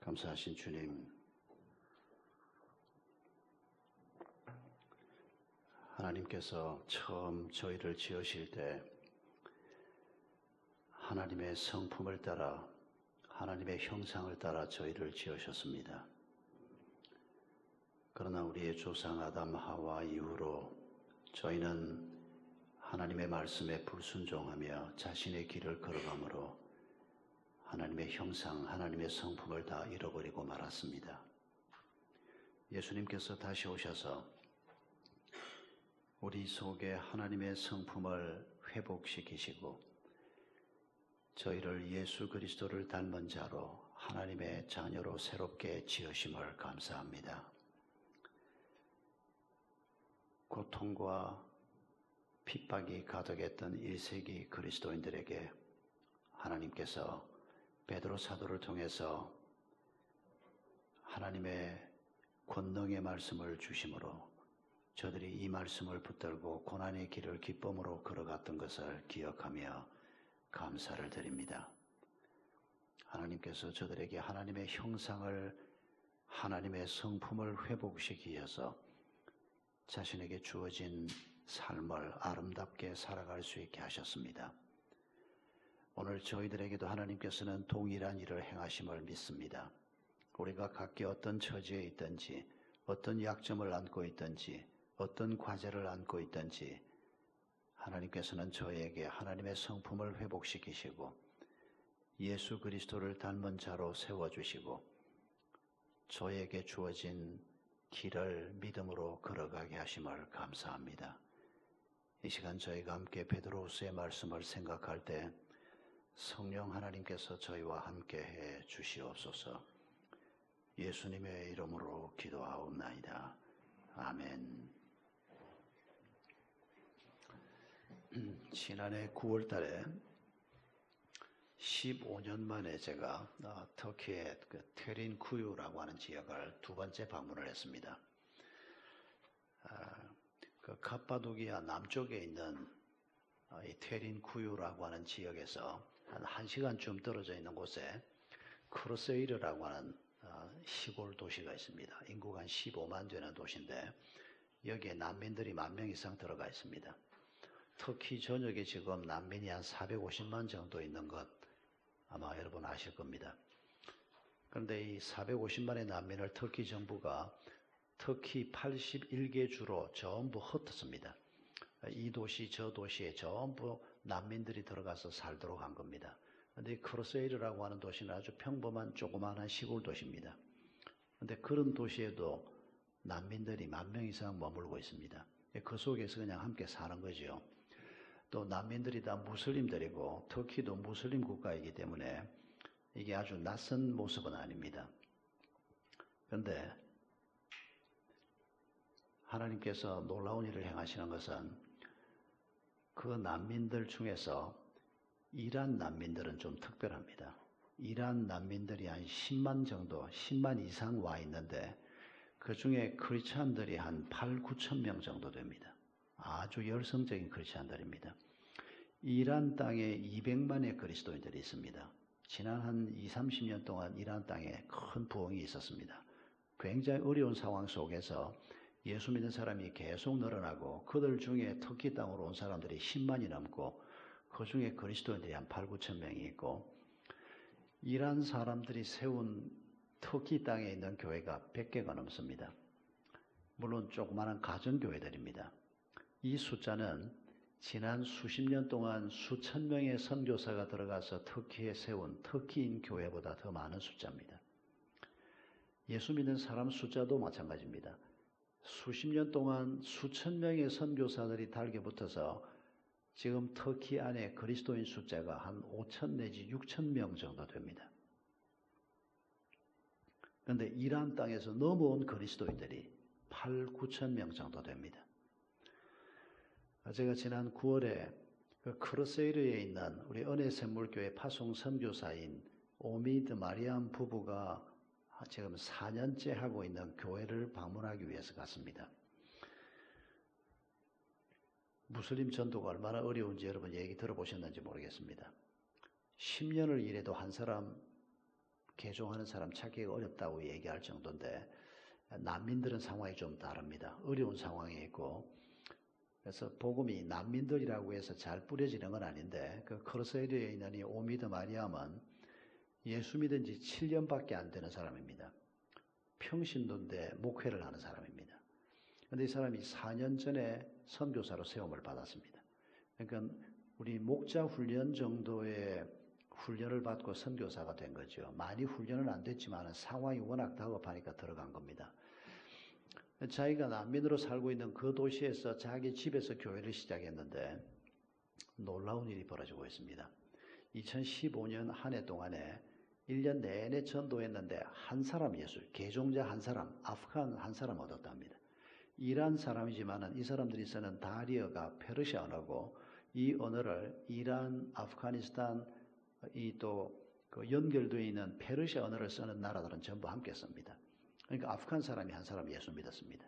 감사하신 주님, 하나님께서 처음 저희를 지으실 때 하나님의 성품을 따라 하나님의 형상을 따라 저희를 지으셨습니다. 그러나 우리의 조상 아담 하와 이후로 저희는 하나님의 말씀에 불순종하며 자신의 길을 걸어가므로 하나님의 형상, 하나님의 성품을 다 잃어버리고 말았습니다. 예수님께서 다시 오셔서 우리 속에 하나님의 성품을 회복시키시고 저희를 예수 그리스도를 닮은 자로 하나님의 자녀로 새롭게 지으심을 감사합니다. 고통과 핍박이 가득했던 1세기 그리스도인들에게 하나님께서 베드로 사도를 통해서 하나님의 권능의 말씀을 주심으로 저들이 이 말씀을 붙들고 고난의 길을 기쁨으로 걸어갔던 것을 기억하며 감사를 드립니다. 하나님께서 저들에게 하나님의 형상을, 하나님의 성품을 회복시키셔서 자신에게 주어진 삶을 아름답게 살아갈 수 있게 하셨습니다. 오늘 저희들에게도 하나님께서는 동일한 일을 행하심을 믿습니다. 우리가 각기 어떤 처지에 있든지, 어떤 약점을 안고 있든지, 어떤 과제를 안고 있든지 하나님께서는 저에게 하나님의 성품을 회복시키시고 예수 그리스도를 닮은 자로 세워주시고 저에게 주어진 길을 믿음으로 걸어가게 하심을 감사합니다. 이 시간 저희가 함께 베드로후서의 말씀을 생각할 때 성령 하나님께서 저희와 함께 해 주시옵소서. 예수님의 이름으로 기도하옵나이다. 아멘. 지난해 9월 달에 15년 만에 제가 터키의 테린쿠유라고 하는 지역을 두 번째 방문을 했습니다. 카파도기아 남쪽에 있는 이 테린쿠유라고 하는 지역에서 한 1시간쯤 떨어져 있는 곳에 크루세이르라고 하는 시골 도시가 있습니다. 인구가 한 15만 되는 도시인데 여기에 난민들이 10,000명 이상 들어가 있습니다. 터키 전역에 지금 난민이 한 450만 정도 있는 것 아마 여러분 아실 겁니다. 그런데 이 450만의 난민을 터키 정부가 터키 81개 주로 전부 흩었습니다. 이 도시 저 도시에 전부 난민들이 들어가서 살도록 한 겁니다. 그런데 이 크루세이르라고 하는 도시는 아주 평범한 조그마한 시골 도시입니다. 그런데 그런 도시에도 난민들이 10,000명 이상 머물고 있습니다. 그 속에서 그냥 함께 사는 거죠. 또 난민들이 다 무슬림들이고 터키도 무슬림 국가이기 때문에 이게 아주 낯선 모습은 아닙니다. 그런데 하나님께서 놀라운 일을 행하시는 것은 그 난민들 중에서 이란 난민들은 좀 특별합니다. 이란 난민들이 한 10만 정도, 10만 이상 와 있는데 그 중에 크리스찬들이 한 8, 9천 명 정도 됩니다. 아주 열성적인 크리스찬들입니다. 이란 땅에 200만의 그리스도인들이 있습니다. 지난 한 20, 30년 동안 이란 땅에 큰 부흥이 있었습니다. 굉장히 어려운 상황 속에서 예수 믿는 사람이 계속 늘어나고 그들 중에 터키 땅으로 온 사람들이 10만이 넘고 그 중에 그리스도인들이 한 8, 9천 명이 있고 이란 사람들이 세운 터키 땅에 있는 교회가 100개가 넘습니다. 물론 조그마한 가정교회들입니다. 이 숫자는 지난 수십 년 동안 수천 명의 선교사가 들어가서 터키에 세운 터키인 교회보다 더 많은 숫자입니다. 예수 믿는 사람 숫자도 마찬가지입니다. 수십 년 동안 수천 명의 선교사들이 달게 붙어서 지금 터키 안에 그리스도인 숫자가 한 5천 내지 6천 명 정도 됩니다. 그런데 이란 땅에서 넘어온 그리스도인들이 8, 9천 명 정도 됩니다. 제가 지난 9월에 그 크루세이르에 있는 우리 은혜샘물교회 파송 선교사인 오미드 마리암 부부가 지금 4년째 하고 있는 교회를 방문하기 위해서 갔습니다. 무슬림 전도가 얼마나 어려운지 여러분 얘기 들어보셨는지 모르겠습니다. 10년을 일해도 한 사람 개종하는 사람 찾기가 어렵다고 얘기할 정도인데 난민들은 상황이 좀 다릅니다. 어려운 상황에 있고 그래서 복음이 난민들이라고 해서 잘 뿌려지는 건 아닌데 그 코르세리에 있는 이 오미드 마리암은 예수 믿은 지 7년밖에 안 되는 사람입니다. 평신도인데 목회를 하는 사람입니다. 그런데 이 사람이 4년 전에 선교사로 세움을 받았습니다. 그러니까 우리 목자 훈련 정도의 훈련을 받고 선교사가 된 거죠. 많이 훈련은 안 됐지만 상황이 워낙 다급하니까 들어간 겁니다. 자기가 난민으로 살고 있는 그 도시에서 자기 집에서 교회를 시작했는데 놀라운 일이 벌어지고 있습니다. 2015년 한 해 동안에 1년 내내 전도했는데 한 사람 개종자 한 사람, 아프간 한 사람 얻었답니다. 이란 사람이지만은 이 사람들이 쓰는 다리어가 페르시아 언어고 이 언어를 이란, 아프가니스탄 이 또 그 연결되어 있는 페르시아 언어를 쓰는 나라들은 전부 함께 씁니다. 그러니까 아프간 사람이 한 사람 예수 믿었습니다.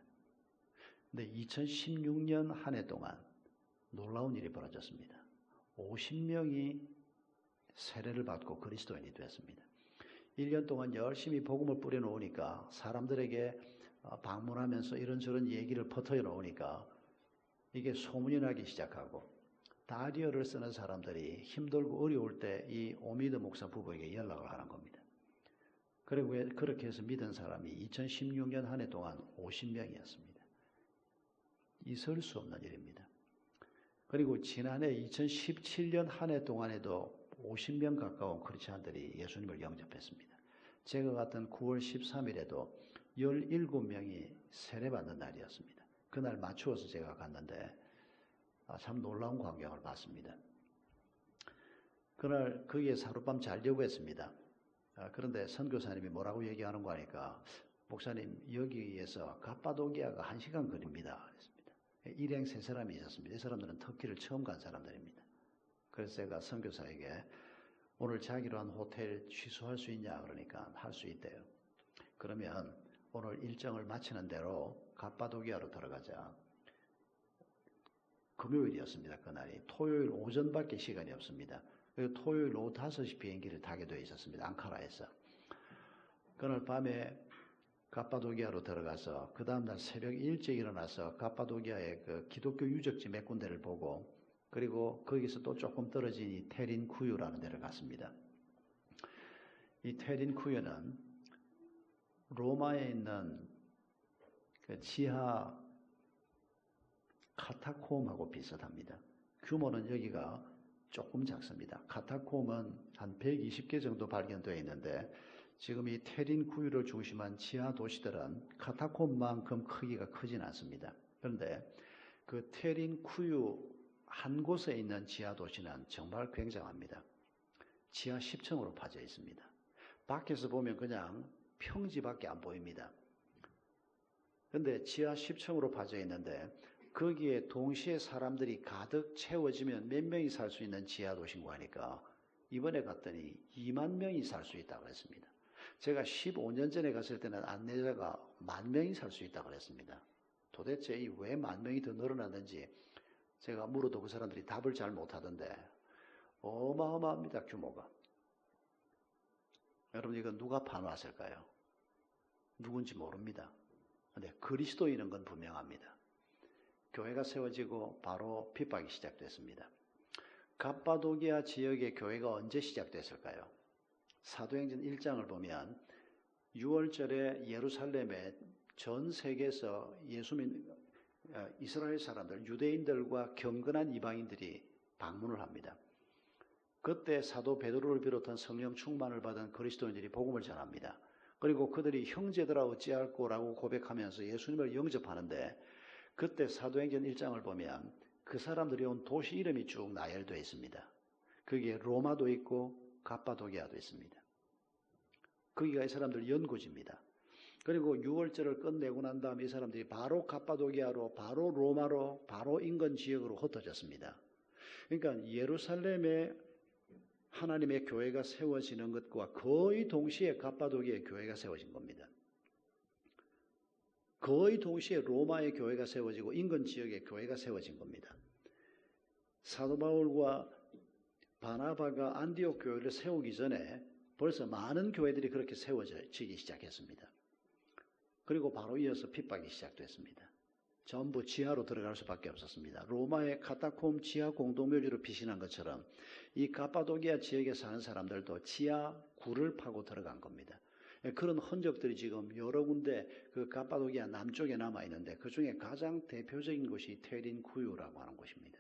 근데 2016년 한 해 동안 놀라운 일이 벌어졌습니다. 50명이 세례를 받고 그리스도인이 되었습니다. 1년 동안 열심히 복음을 뿌려놓으니까 사람들에게 방문하면서 이런저런 얘기를 퍼뜨려 놓으니까 이게 소문이 나기 시작하고 다리어를 쓰는 사람들이 힘들고 어려울 때 이 오미드 목사 부부에게 연락을 하는 겁니다. 그리고 그렇게 해서 믿은 사람이 2016년 한 해 동안 50명이었습니다. 있을 수 없는 일입니다. 그리고 지난해 2017년 한 해 동안에도 50명 가까운 크리스찬들이 예수님을 영접했습니다. 제가 갔던 9월 13일에도 17명이 세례받는 날이었습니다. 그날 맞추어서 제가 갔는데 참 놀라운 광경을 봤습니다. 그날 거기에 하룻밤 자려고 했습니다. 그런데 선교사님이 뭐라고 얘기하는 거 하니까 목사님 여기에서 갑바도기아가 1시간 거리입니다. 그랬습니다. 일행 3사람이 있었습니다. 이 사람들은 터키를 처음 간 사람들입니다. 그래서 제가 선교사에게 오늘 자기로 한 호텔 취소할 수 있냐 그러니까 할 수 있대요. 그러면 오늘 일정을 마치는 대로 갑바도기아로 들어가자. 금요일이었습니다. 그날이. 토요일 오전밖에 시간이 없습니다. 그리고 토요일 오후 5시 비행기를 타게 되어 있었습니다. 앙카라에서. 그날 밤에 갑바도기아로 들어가서 그 다음날 새벽 일찍 일어나서 갑바도기아의 그 기독교 유적지 몇 군데를 보고 그리고 거기서 또 조금 떨어진 이 테린 쿠유라는 데를 갔습니다. 이 테린 쿠유는 로마에 있는 그 지하 카타콤하고 비슷합니다. 규모는 여기가 조금 작습니다. 카타콤은 한 120개 정도 발견되어 있는데 지금 이 테린 쿠유를 중심한 지하 도시들은 카타콤만큼 크기가 크진 않습니다. 그런데 그 테린 쿠유 한 곳에 있는 지하 도시는 정말 굉장합니다. 지하 10층으로 파져 있습니다. 밖에서 보면 그냥 평지밖에 안 보입니다. 그런데 지하 10층으로 파져 있는데 거기에 동시에 사람들이 가득 채워지면 몇 명이 살 수 있는 지하 도시인고 하니까 이번에 갔더니 2만 명이 살 수 있다고 했습니다. 제가 15년 전에 갔을 때는 안내자가 10,000명이 살 수 있다고 했습니다. 도대체 왜 10,000명이 더 늘어났는지 제가 물어도 그 사람들이 답을 잘 못하던데 어마어마합니다. 규모가. 여러분 이건 누가 파놨을까요? 누군지 모릅니다. 그런데 그리스도인인 건 분명합니다. 교회가 세워지고 바로 핍박이 시작됐습니다. 갑바도기아 지역의 교회가 언제 시작됐을까요? 사도행전 1장을 보면 6월절에 예루살렘에 전 세계에서 이스라엘 사람들, 유대인들과 경건한 이방인들이 방문을 합니다. 그때 사도 베드로를 비롯한 성령 충만을 받은 그리스도인들이 복음을 전합니다. 그리고 그들이 형제들아 어찌할꼬라고 고백하면서 예수님을 영접하는데 그때 사도행전 1장을 보면 그 사람들이 온 도시 이름이 쭉 나열되어 있습니다. 거기에 로마도 있고 갑바도기아도 있습니다. 거기가 이 사람들 연고지입니다. 그리고 6월절을 끝내고 난 다음에 이 사람들이 바로 갑바도기아로 바로 로마로 바로 인근 지역으로 흩어졌습니다. 그러니까 예루살렘에 하나님의 교회가 세워지는 것과 거의 동시에 갑바도기아의 교회가 세워진 겁니다. 거의 동시에 로마의 교회가 세워지고 인근 지역의 교회가 세워진 겁니다. 사도 바울과 바나바가 안디옥 교회를 세우기 전에 벌써 많은 교회들이 그렇게 세워지기 시작했습니다. 그리고 바로 이어서 핍박이 시작됐습니다. 전부 지하로 들어갈 수밖에 없었습니다. 로마의 카타콤 지하 공동묘지로 피신한 것처럼 이 가파도기아 지역에 사는 사람들도 지하 굴을 파고 들어간 겁니다. 그런 흔적들이 지금 여러 군데 그 가파도기아 남쪽에 남아 있는데 그 중에 가장 대표적인 곳이 테린 구유라고 하는 곳입니다.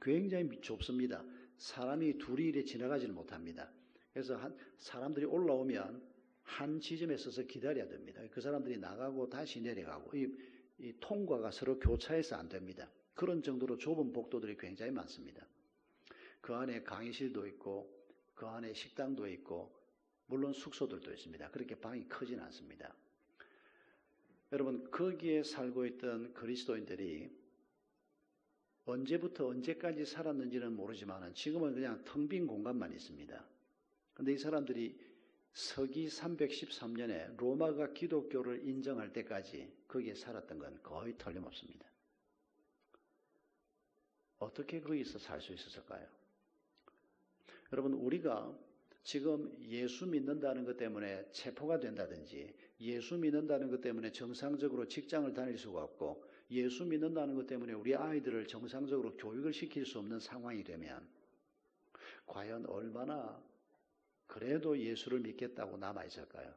굉장히 좁습니다. 사람이 둘이 이래 지나가지를 못합니다. 그래서 사람들이 올라오면 한 지점에 서서 기다려야 됩니다. 그 사람들이 나가고 다시 내려가고 이 통과가 서로 교차해서 안 됩니다. 그런 정도로 좁은 복도들이 굉장히 많습니다. 그 안에 강의실도 있고 그 안에 식당도 있고 물론 숙소들도 있습니다. 그렇게 방이 크진 않습니다. 여러분 거기에 살고 있던 그리스도인들이 언제부터 언제까지 살았는지는 모르지만 지금은 그냥 텅 빈 공간만 있습니다. 그런데 이 사람들이 서기 313년에 로마가 기독교를 인정할 때까지 거기에 살았던 건 거의 틀림없습니다. 어떻게 거기서 살 수 있었을까요? 여러분 우리가 지금 예수 믿는다는 것 때문에 체포가 된다든지 예수 믿는다는 것 때문에 정상적으로 직장을 다닐 수가 없고 예수 믿는다는 것 때문에 우리 아이들을 정상적으로 교육을 시킬 수 없는 상황이 되면 과연 얼마나 그래도 예수를 믿겠다고 남아있을까요?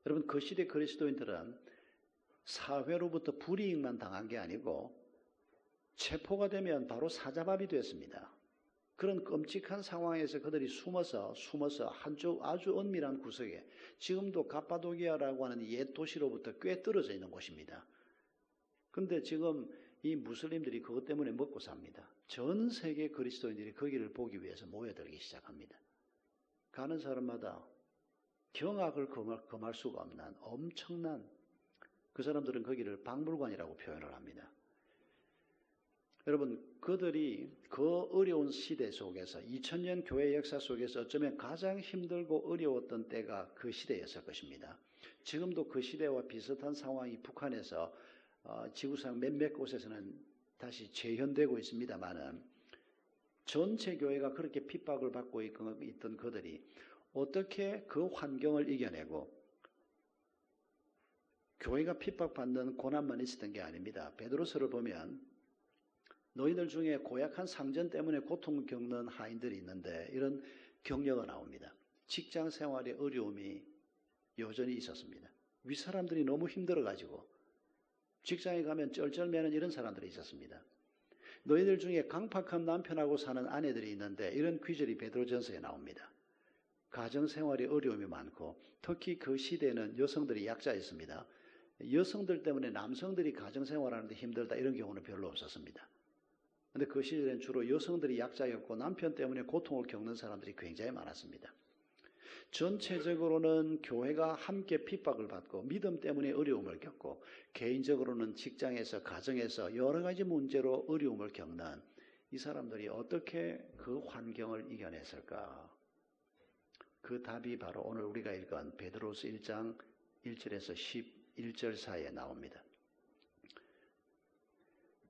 여러분 그 시대 그리스도인들은 사회로부터 불이익만 당한 게 아니고 체포가 되면 바로 사자밥이 됐습니다. 그런 끔찍한 상황에서 그들이 숨어서 한쪽 아주 은밀한 구석에 지금도 가파도기아라고 하는 옛 도시로부터 꽤 떨어져 있는 곳입니다. 그런데 지금 이 무슬림들이 그것 때문에 먹고 삽니다. 전 세계 그리스도인들이 거기를 보기 위해서 모여들기 시작합니다. 가는 사람마다 경악을 금할 수가 없는 엄청난 그 사람들은 거기를 박물관이라고 표현을 합니다. 여러분 그들이 그 어려운 시대 속에서 2000년 교회 역사 속에서 어쩌면 가장 힘들고 어려웠던 때가 그 시대였을 것입니다. 지금도 그 시대와 비슷한 상황이 북한에서 지구상 몇몇 곳에서는 다시 재현되고 있습니다만은 전체 교회가 그렇게 핍박을 받고 있던 그들이 어떻게 그 환경을 이겨내고 교회가 핍박받는 고난만 있었던 게 아닙니다. 베드로서를 보면 너희들 중에 고약한 상전 때문에 고통을 겪는 하인들이 있는데 이런 격려가 나옵니다. 직장 생활의 어려움이 여전히 있었습니다. 윗사람들이 너무 힘들어가지고 직장에 가면 쩔쩔매는 이런 사람들이 있었습니다. 너희들 중에 강팍한 남편하고 사는 아내들이 있는데 이런 귀절이 베드로전서에 나옵니다. 가정생활에 어려움이 많고 특히 그 시대에는 여성들이 약자였습니다. 여성들 때문에 남성들이 가정생활하는데 힘들다 이런 경우는 별로 없었습니다. 그런데 그 시대에는 주로 여성들이 약자였고 남편 때문에 고통을 겪는 사람들이 굉장히 많았습니다. 전체적으로는 교회가 함께 핍박을 받고 믿음 때문에 어려움을 겪고 개인적으로는 직장에서 가정에서 여러 가지 문제로 어려움을 겪는 이 사람들이 어떻게 그 환경을 이겨냈을까? 그 답이 바로 오늘 우리가 읽은 베드로서 1장 1절에서 11절 사이에 나옵니다.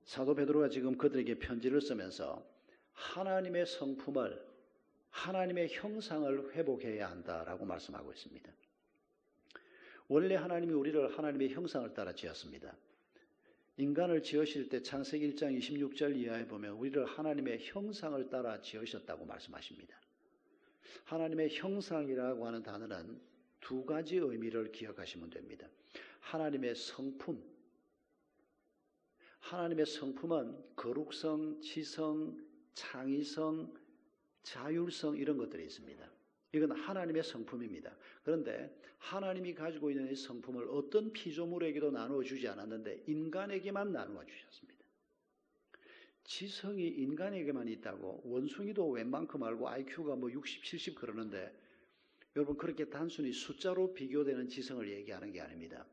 사도 베드로가 지금 그들에게 편지를 쓰면서 하나님의 성품을 하나님의 형상을 회복해야 한다라고 말씀하고 있습니다. 원래 하나님이 우리를 하나님의 형상을 따라 지었습니다. 인간을 지으실 때 창세기 1장 26절 이하에 보면 우리를 하나님의 형상을 따라 지으셨다고 말씀하십니다. 하나님의 형상이라고 하는 단어는 두 가지 의미를 기억하시면 됩니다. 하나님의 성품, 하나님의 성품은 거룩성, 지성, 창의성, 자율성 이런 것들이 있습니다. 이건 하나님의 성품입니다. 그런데 하나님이 가지고 있는 이 성품을 어떤 피조물에게도 나누어 주지 않았는데 인간에게만 나누어 주셨습니다. 지성이 인간에게만 있다고 원숭이도 웬만큼 알고 IQ가 60, 70 그러는데 여러분 그렇게 단순히 숫자로 비교되는 지성을 얘기하는 게 아닙니다.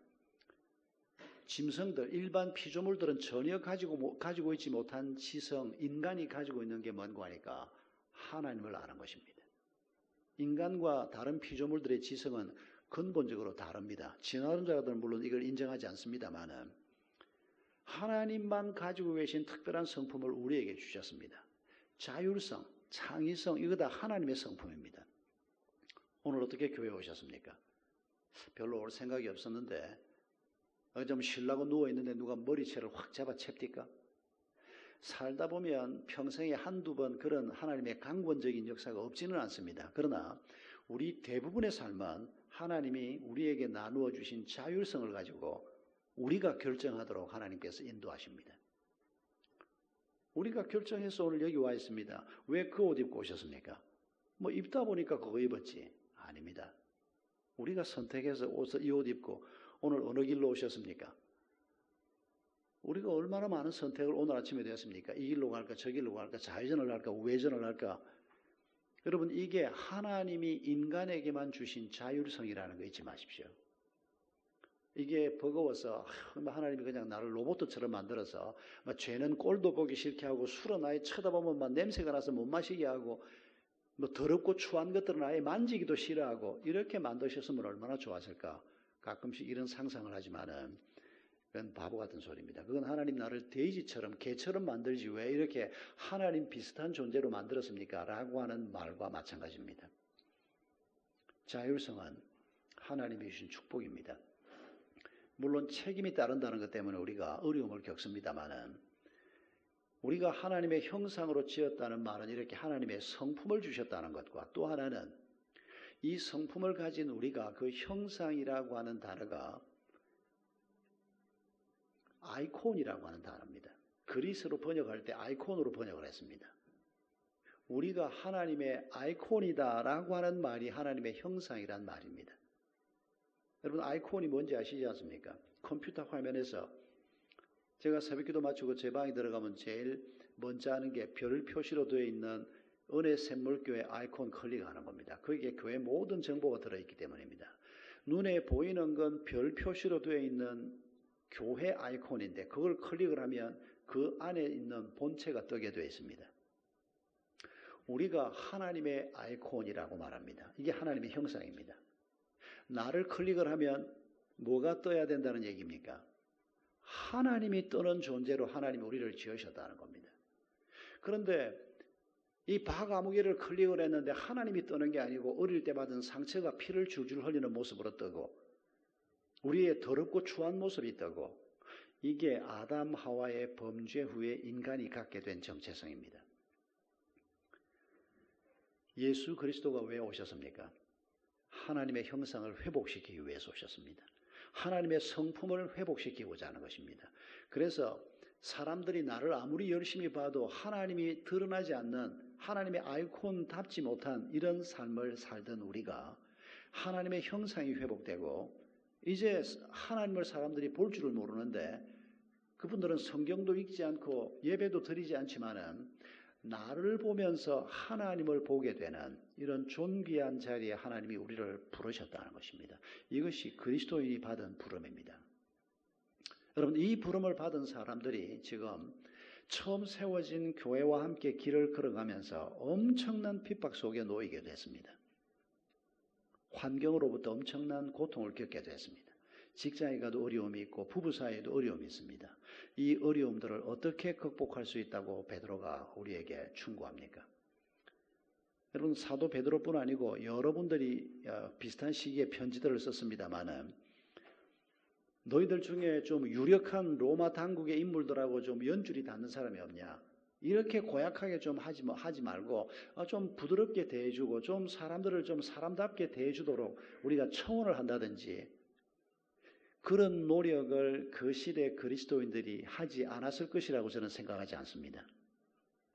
짐승들, 일반 피조물들은 전혀 가지고 있지 못한 지성, 인간이 가지고 있는 게 뭔가 하니까 하나님을 아는 것입니다. 인간과 다른 피조물들의 지성은 근본적으로 다릅니다. 진화론 자들은 물론 이걸 인정하지 않습니다만은 하나님만 가지고 계신 특별한 성품을 우리에게 주셨습니다. 자율성, 창의성, 이거 다 하나님의 성품입니다. 오늘 어떻게 교회에 오셨습니까? 별로 올 생각이 없었는데 좀 쉬려고 누워있는데 누가 머리채를 확 잡아 챕니까? 살다 보면 평생에 한두 번 그런 하나님의 강권적인 역사가 없지는 않습니다. 그러나 우리 대부분의 삶은 하나님이 우리에게 나누어 주신 자율성을 가지고 우리가 결정하도록 하나님께서 인도하십니다. 우리가 결정해서 오늘 여기 와 있습니다. 왜 그 옷 입고 오셨습니까? 뭐 입다 보니까 그거 입었지. 아닙니다. 우리가 선택해서 이 옷 입고 오늘 어느 길로 오셨습니까? 우리가 얼마나 많은 선택을 오늘 아침에 되었습니까? 이 길로 갈까, 저 길로 갈까, 좌회전을 할까, 우회전을 할까. 여러분, 이게 하나님이 인간에게만 주신 자율성이라는 거 잊지 마십시오. 이게 버거워서 하나님이 그냥 나를 로봇처럼 만들어서 죄는 꼴도 보기 싫게 하고 술은 아예 쳐다보면 막 냄새가 나서 못 마시게 하고 뭐 더럽고 추한 것들은 아예 만지기도 싫어하고 이렇게 만드셨으면 얼마나 좋았을까. 가끔씩 이런 상상을 하지만은 그건 바보 같은 소리입니다. 그건 하나님 나를 돼지처럼 개처럼 만들지 왜 이렇게 하나님 비슷한 존재로 만들었습니까? 라고 하는 말과 마찬가지입니다. 자율성은 하나님이 주신 축복입니다. 물론 책임이 따른다는 것 때문에 우리가 어려움을 겪습니다마는 우리가 하나님의 형상으로 지었다는 말은 이렇게 하나님의 성품을 주셨다는 것과 또 하나는 이 성품을 가진 우리가 그 형상이라고 하는 단어가 아이콘이라고 하는 단어입니다. 그리스로 번역할 때 아이콘으로 번역을 했습니다. 우리가 하나님의 아이콘이다라고 하는 말이 하나님의 형상이란 말입니다. 여러분 아이콘이 뭔지 아시지 않습니까? 컴퓨터 화면에서 제가 새벽기도 마치고 제 방에 들어가면 제일 먼저 하는 게 별 표시로 되어 있는 은혜 샘물교회 아이콘 클릭하는 겁니다. 거기에 교회 모든 정보가 들어있기 때문입니다. 눈에 보이는 건 별 표시로 되어 있는 교회 아이콘인데 그걸 클릭을 하면 그 안에 있는 본체가 뜨게 되어 있습니다. 우리가 하나님의 아이콘이라고 말합니다. 이게 하나님의 형상입니다. 나를 클릭을 하면 뭐가 떠야 된다는 얘기입니까? 하나님이 뜨는 존재로 하나님이 우리를 지으셨다는 겁니다. 그런데 이 박아무개를 클릭을 했는데 하나님이 뜨는 게 아니고 어릴 때 받은 상처가 피를 줄줄 흘리는 모습으로 뜨고 우리의 더럽고 추한 모습이 뜨고 이게 아담 하와의 범죄 후에 인간이 갖게 된 정체성입니다. 예수 그리스도가 왜 오셨습니까? 하나님의 형상을 회복시키기 위해서 오셨습니다. 하나님의 성품을 회복시키고자 하는 것입니다. 그래서 사람들이 나를 아무리 열심히 봐도 하나님이 드러나지 않는 하나님의 아이콘답지 못한 이런 삶을 살던 우리가 하나님의 형상이 회복되고 이제 하나님을 사람들이 볼 줄을 모르는데 그분들은 성경도 읽지 않고 예배도 드리지 않지만은 나를 보면서 하나님을 보게 되는 이런 존귀한 자리에 하나님이 우리를 부르셨다는 것입니다. 이것이 그리스도인이 받은 부름입니다. 여러분 이 부름을 받은 사람들이 지금 처음 세워진 교회와 함께 길을 걸어가면서 엄청난 핍박 속에 놓이게 됐습니다. 환경으로부터 엄청난 고통을 겪게 됐습니다. 직장에 가도 어려움이 있고 부부 사이에도 어려움이 있습니다. 이 어려움들을 어떻게 극복할 수 있다고 베드로가 우리에게 충고합니까? 여러분 사도 베드로뿐 아니고 여러분들이 비슷한 시기에 편지들을 썼습니다마는 너희들 중에 좀 유력한 로마 당국의 인물들하고 좀 연줄이 닿는 사람이 없냐? 이렇게 고약하게 좀 하지 말고 좀 부드럽게 대해주고 좀 사람들을 좀 사람답게 대해주도록 우리가 청원을 한다든지 그런 노력을 그 시대 그리스도인들이 하지 않았을 것이라고 저는 생각하지 않습니다.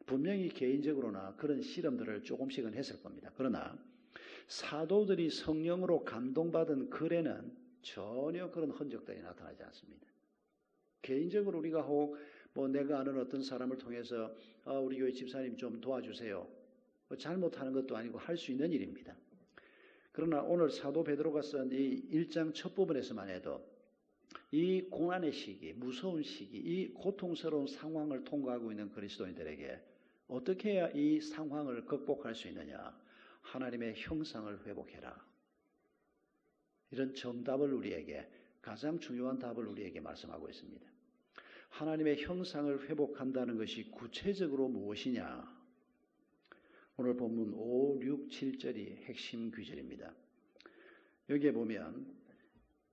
분명히 개인적으로나 그런 실험들을 조금씩은 했을 겁니다. 그러나 사도들이 성령으로 감동받은 글에는 전혀 그런 흔적들이 나타나지 않습니다. 개인적으로 우리가 혹 내가 아는 어떤 사람을 통해서 우리 교회 집사님 좀 도와주세요. 잘못하는 것도 아니고 할 수 있는 일입니다. 그러나 오늘 사도 베드로가 쓴 이 1장 첫 부분에서만 해도 이 고난의 시기, 무서운 시기, 이 고통스러운 상황을 통과하고 있는 그리스도인들에게 어떻게 해야 이 상황을 극복할 수 있느냐? 하나님의 형상을 회복해라. 이런 정답을 우리에게 가장 중요한 답을 우리에게 말씀하고 있습니다. 하나님의 형상을 회복한다는 것이 구체적으로 무엇이냐? 오늘 본문 5, 6, 7절이 핵심 구절입니다. 여기에 보면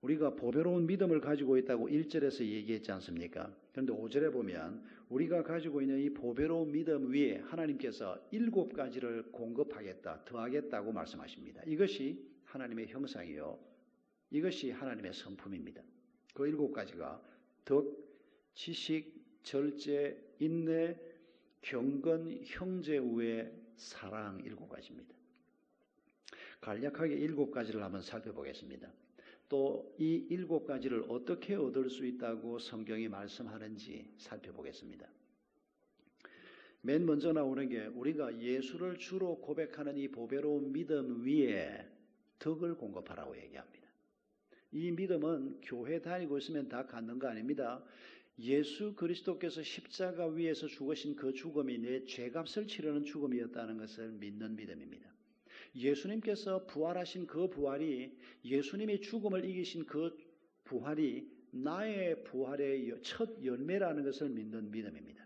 우리가 보배로운 믿음을 가지고 있다고 1절에서 얘기했지 않습니까? 그런데 5절에 보면 우리가 가지고 있는 이 보배로운 믿음 위에 하나님께서 7가지를 공급하겠다, 더하겠다고 말씀하십니다. 이것이 하나님의 형상이요, 이것이 하나님의 성품입니다. 그 7가지가 덕, 지식, 절제, 인내, 경건, 형제 우애, 사랑 7가지입니다. 간략하게 7가지를 한번 살펴보겠습니다. 또 이 7가지를 어떻게 얻을 수 있다고 성경이 말씀하는지 살펴보겠습니다. 맨 먼저 나오는 게 우리가 예수를 주로 고백하는 이 보배로운 믿음 위에 덕을 공급하라고 얘기합니다. 이 믿음은 교회 다니고 있으면 다 갖는 거 아닙니다. 예수 그리스도께서 십자가 위에서 죽으신 그 죽음이 내 죄값을 치르는 죽음이었다는 것을 믿는 믿음입니다. 예수님께서 부활하신 그 부활이, 예수님이 죽음을 이기신 그 부활이 나의 부활의 첫 열매라는 것을 믿는 믿음입니다.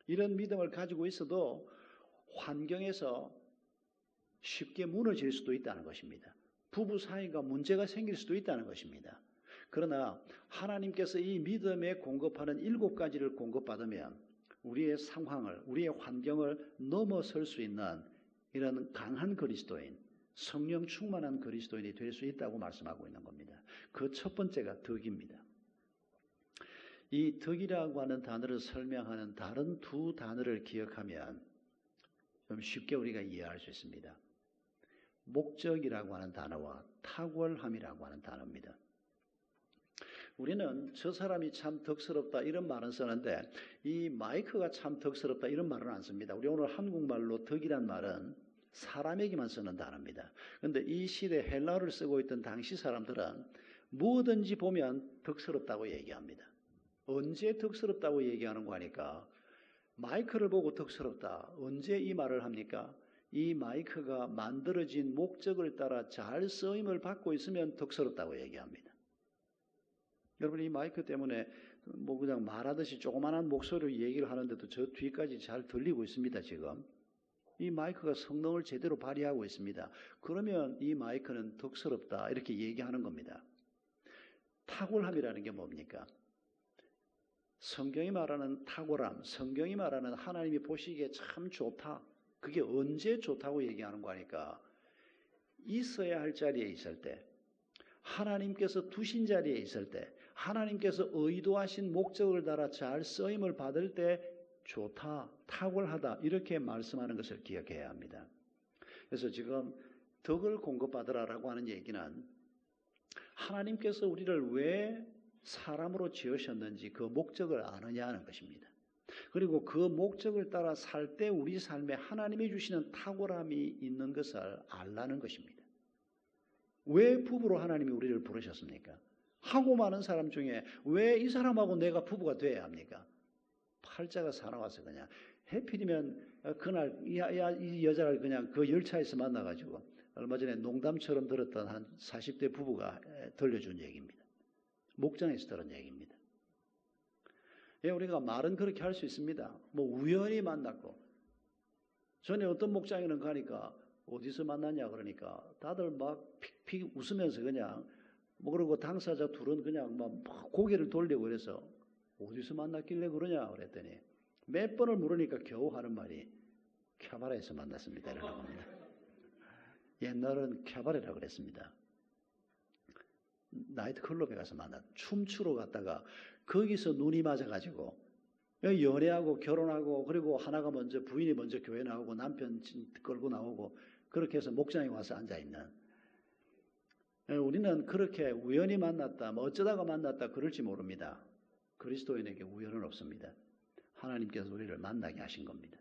이런 믿음을 가지고 있어도 환경에서 쉽게 무너질 수도 있다는 것입니다. 부부 사이가 문제가 생길 수도 있다는 것입니다. 그러나 하나님께서 이 믿음에 공급하는 7가지를 공급받으면 우리의 상황을, 우리의 환경을 넘어설 수 있는 이런 강한 그리스도인, 성령 충만한 그리스도인이 될 수 있다고 말씀하고 있는 겁니다. 그 첫 번째가 덕입니다. 이 덕이라고 하는 단어를 설명하는 다른 2 단어를 기억하면 좀 쉽게 우리가 이해할 수 있습니다. 목적이라고 하는 단어와 탁월함이라고 하는 단어입니다. 우리는 저 사람이 참 덕스럽다 이런 말은 쓰는데 이 마이크가 참 덕스럽다 이런 말은 안 씁니다. 우리 오늘 한국말로 덕이란 말은 사람에게만 쓰는 단어입니다. 그런데 이 시대 헬라어를 쓰고 있던 당시 사람들은 뭐든지 보면 덕스럽다고 얘기합니다. 언제 덕스럽다고 얘기하는 거 하니까 마이크를 보고 덕스럽다. 언제 이 말을 합니까? 이 마이크가 만들어진 목적을 따라 잘 쓰임을 받고 있으면 덕스럽다고 얘기합니다. 여러분 이 마이크 때문에 뭐 그냥 말하듯이 조그만한 목소리로 얘기를 하는데도 저 뒤까지 잘 들리고 있습니다. 지금 이 마이크가 성능을 제대로 발휘하고 있습니다. 그러면 이 마이크는 덕스럽다 이렇게 얘기하는 겁니다. 탁월함이라는 게 뭡니까? 성경이 말하는 탁월함, 성경이 말하는 하나님이 보시기에 참 좋다. 그게 언제 좋다고 얘기하는 거니까 있어야 할 자리에 있을 때, 하나님께서 두신 자리에 있을 때, 하나님께서 의도하신 목적을 따라 잘 쓰임을 받을 때 좋다, 탁월하다 이렇게 말씀하는 것을 기억해야 합니다. 그래서 지금 덕을 공급받으라라고 하는 얘기는 하나님께서 우리를 왜 사람으로 지으셨는지 그 목적을 아느냐 하는 것입니다. 그리고 그 목적을 따라 살 때 우리 삶에 하나님이 주시는 탁월함이 있는 것을 알라는 것입니다. 왜 부부로 하나님이 우리를 부르셨습니까? 하고 많은 사람 중에 왜 이 사람하고 내가 부부가 돼야 합니까? 팔자가 사나워서 그냥 해필이면 그날 이 여자를 그냥 그 열차에서 만나가지고 얼마 전에 농담처럼 들었던 한 40대 부부가 들려준 얘기입니다. 목장에서 들은 얘기입니다. 예, 우리가 말은 그렇게 할 수 있습니다. 뭐 우연히 만났고 전에 어떤 목장에는 가니까 어디서 만났냐 그러니까 다들 막 픽픽 웃으면서 그냥 뭐 그러고 당사자 둘은 그냥 막 고개를 돌리고 그래서 어디서 만났길래 그러냐 그랬더니 몇 번을 물으니까 겨우 하는 말이 캬바레에서 만났습니다 이러는 겁니다. 옛날은 캬바레라고 그랬습니다. 나이트클럽에 가서 춤추러 갔다가 거기서 눈이 맞아가지고 연애하고 결혼하고 그리고 하나가 먼저 부인이 먼저 교회 나오고 남편 끌고 나오고 그렇게 해서 목장에 와서 앉아있는, 우리는 그렇게 우연히 만났다 뭐 어쩌다가 만났다 그럴지 모릅니다. 그리스도인에게 우연은 없습니다. 하나님께서 우리를 만나게 하신 겁니다.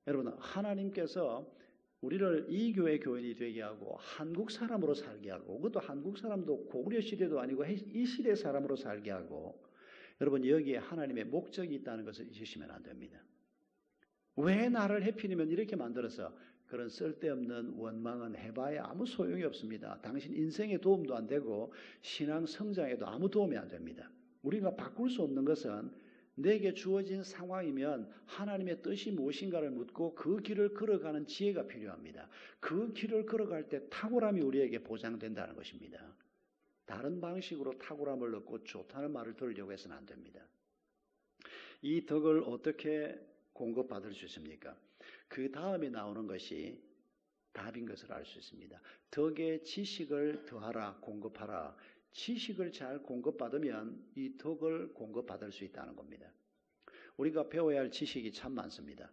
여러분 하나님께서 우리를 이 교회 교인이 되게 하고 한국 사람으로 살게 하고, 그것도 한국 사람도 고구려 시대도 아니고 이 시대 사람으로 살게 하고, 여러분 여기에 하나님의 목적이 있다는 것을 잊으시면 안 됩니다. 왜 나를 해피니면 이렇게 만들어서 그런 쓸데없는 원망은 해봐야 아무 소용이 없습니다. 당신 인생에 도움도 안 되고 신앙 성장에도 아무 도움이 안 됩니다. 우리가 바꿀 수 없는 것은 내게 주어진 상황이면 하나님의 뜻이 무엇인가를 묻고 그 길을 걸어가는 지혜가 필요합니다. 그 길을 걸어갈 때 탁월함이 우리에게 보장된다는 것입니다. 다른 방식으로 탁월함을 얻고 좋다는 말을 들으려고 해서는 안 됩니다. 이 덕을 어떻게 공급받을 수 있습니까? 그 다음에 나오는 것이 답인 것을 알 수 있습니다. 덕에 지식을 더하라, 공급하라. 지식을 잘 공급받으면 이 덕을 공급받을 수 있다는 겁니다. 우리가 배워야 할 지식이 참 많습니다.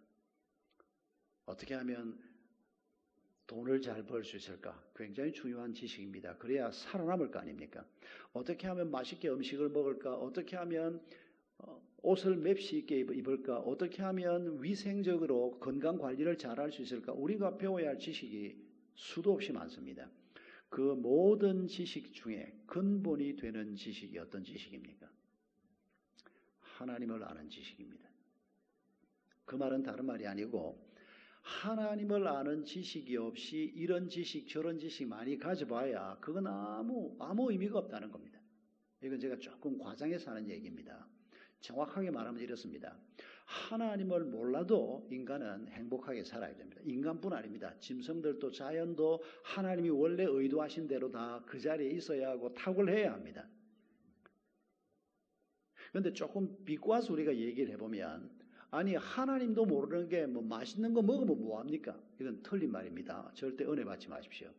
어떻게 하면 돈을 잘 벌 수 있을까? 굉장히 중요한 지식입니다. 그래야 살아남을 거 아닙니까? 어떻게 하면 맛있게 음식을 먹을까? 어떻게 하면 옷을 맵시 있게 입을까? 어떻게 하면 위생적으로 건강 관리를 잘 할 수 있을까? 우리가 배워야 할 지식이 수도 없이 많습니다. 그 모든 지식 중에 근본이 되는 지식이 어떤 지식입니까? 하나님을 아는 지식입니다. 그 말은 다른 말이 아니고 하나님을 아는 지식이 없이 이런 지식 저런 지식 많이 가져봐야 그건 아무 의미가 없다는 겁니다. 이건 제가 조금 과장해서 하는 얘기입니다. 정확하게 말하면 이렇습니다. 하나님을 몰라도 인간은 행복하게 살아야 됩니다. 인간뿐 아닙니다. 짐승들도 자연도 하나님이 원래 의도하신 대로 다 그 자리에 있어야 하고 탁월해야 합니다. 그런데 조금 비꼬아서 우리가 얘기를 해보면 아니 하나님도 모르는 게 뭐 맛있는 거 먹으면 뭐합니까? 이건 틀린 말입니다. 절대 은혜 받지 마십시오.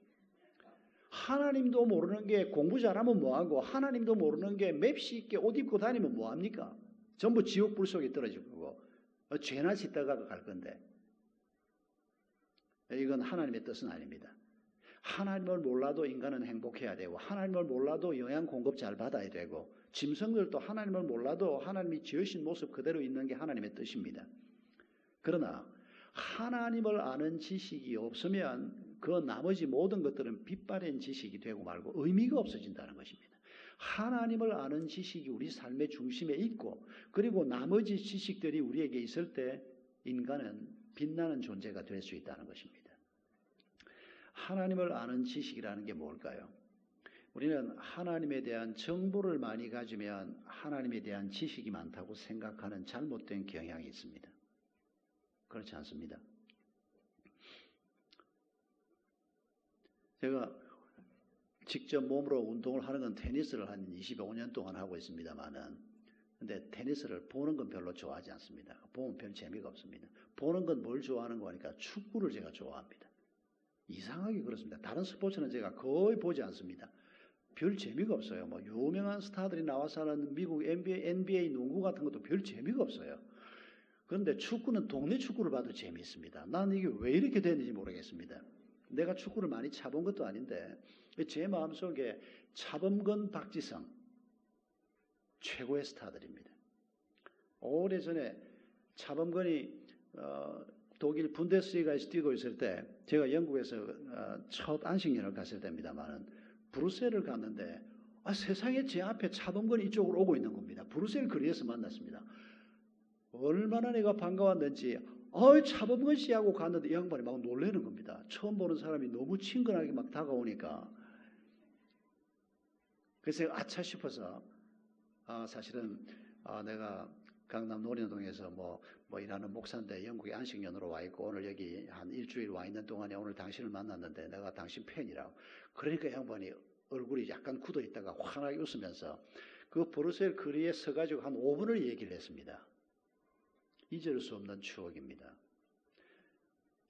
하나님도 모르는 게 공부 잘하면 뭐하고 하나님도 모르는 게 맵시 있게 옷 입고 다니면 뭐합니까? 전부 지옥 불 속에 떨어질 거고 죄나 짓다가 갈 건데 이건 하나님의 뜻은 아닙니다. 하나님을 몰라도 인간은 행복해야 되고 하나님을 몰라도 영양 공급 잘 받아야 되고 짐승들도 하나님을 몰라도 하나님이 지으신 모습 그대로 있는 게 하나님의 뜻입니다. 그러나 하나님을 아는 지식이 없으면 그 나머지 모든 것들은 빛바랜 지식이 되고 말고 의미가 없어진다는 것입니다. 하나님을 아는 지식이 우리 삶의 중심에 있고 그리고 나머지 지식들이 우리에게 있을 때 인간은 빛나는 존재가 될 수 있다는 것입니다. 하나님을 아는 지식이라는 게 뭘까요? 우리는 하나님에 대한 정보를 많이 가지면 하나님에 대한 지식이 많다고 생각하는 잘못된 경향이 있습니다. 그렇지 않습니다. 제가 직접 몸으로 운동을 하는 건 테니스를 한 25년 동안 하고 있습니다만은 근데 테니스를 보는 건 별로 좋아하지 않습니다. 보면 별 재미가 없습니다. 보는 건 뭘 좋아하는 거니까 축구를 제가 좋아합니다. 이상하게 그렇습니다. 다른 스포츠는 제가 거의 보지 않습니다. 별 재미가 없어요. 뭐 유명한 스타들이 나와서 하는 미국 NBA 농구 같은 것도 별 재미가 없어요. 그런데 축구는 동네 축구를 봐도 재미있습니다. 나는 이게 왜 이렇게 되는지 모르겠습니다. 내가 축구를 많이 차본 것도 아닌데 제 마음속에 차범근, 박지성 최고의 스타들입니다. 오래전에 차범근이 독일 분데스리가에서 뛰고 있을 때 제가 영국에서 첫 안식년을 갔을 때입니다만은 브뤼셀을 갔는데 세상에 제 앞에 차범근이 이쪽으로 오고 있는 겁니다. 브뤼셀 거리에서 만났습니다. 얼마나 내가 반가웠는지 차범근 씨하고 갔는데 이 양반이 막 놀라는 겁니다. 처음 보는 사람이 너무 친근하게 막 다가오니까 그래서 아차 싶어서 사실은 내가 강남 논현동에서 뭐 일하는 목사인데 영국에 안식년으로 와 있고 오늘 여기 한 일주일 와 있는 동안에 오늘 당신을 만났는데 내가 당신 팬이라고. 그러니까 양반이 얼굴이 약간 굳어 있다가 환하게 웃으면서 그 브뤼셀 거리에 서가지고 한 5분을 얘기를 했습니다. 잊을 수 없는 추억입니다.